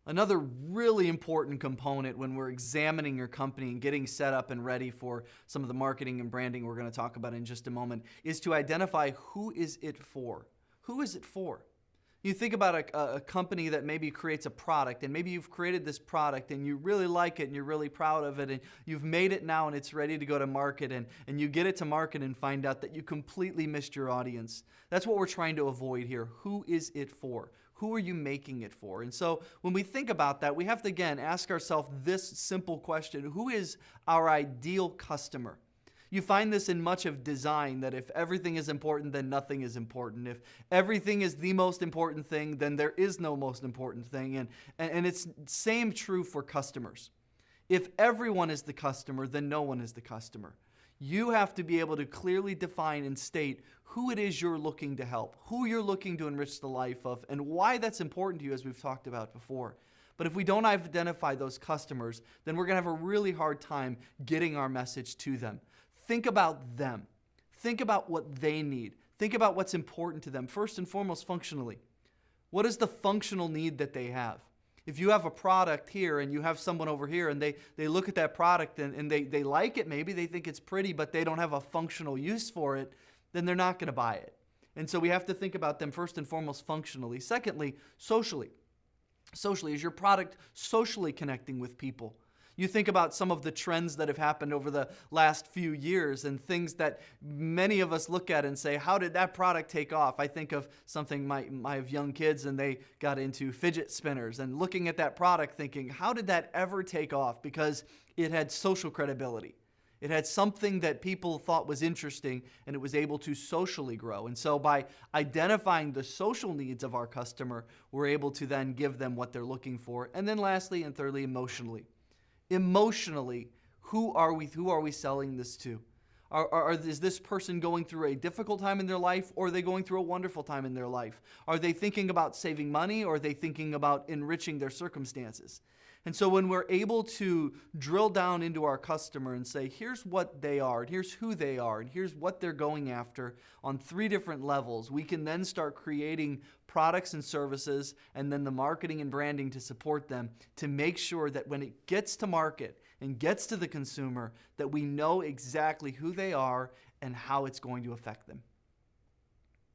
Another really important component when we're examining your company and getting set up and ready for some of the marketing and branding we're going to talk about in just a moment is to identify who is it for. Who is it for? You think about a company that maybe creates a product, and maybe you've created this product and you really like it and you're really proud of it and you've made it now and it's ready to go to market, and you get it to market and find out that you completely missed your audience. That's what we're trying to avoid here. Who is it for? Who are you making it for? And so when we think about that, we have to, again, ask ourselves this simple question: who is our ideal customer? You find this in much of design, that if everything is important, then nothing is important. If everything is the most important thing, then there is no most important thing. And it's same true for customers. If everyone is the customer, then no one is the customer. You have to be able to clearly define and state who it is you're looking to help, who you're looking to enrich the life of, and why that's important to you, as we've talked about before. But if we don't identify those customers, then we're going to have a really hard time getting our message to them. Think about them. Think about what they need. Think about what's important to them. First and foremost, functionally. What is the functional need that they have? If you have a product here and you have someone over here and they look at that product and they like it, maybe they think it's pretty, but they don't have a functional use for it, then they're not going to buy it. And so we have to think about them first and foremost functionally. Secondly, socially. Socially, is your product socially connecting with people? You think about some of the trends that have happened over the last few years and things that many of us look at and say, how did that product take off? I think of something, I have young kids and they got into fidget spinners, and looking at that product thinking, how did that ever take off? Because it had social credibility. It had something that people thought was interesting, and it was able to socially grow. And so by identifying the social needs of our customer, we're able to then give them what they're looking for. And then lastly and thirdly, emotionally. Emotionally, who are we selling this to? Is this person going through a difficult time in their life, or are they going through a wonderful time in their life? Are they thinking about saving money, or are they thinking about enriching their circumstances? And so when we're able to drill down into our customer and say, here's what they are, and here's who they are, and here's what they're going after on 3 different levels, we can then start creating products and services and then the marketing and branding to support them, to make sure that when it gets to market and gets to the consumer, that we know exactly who they are and how it's going to affect them.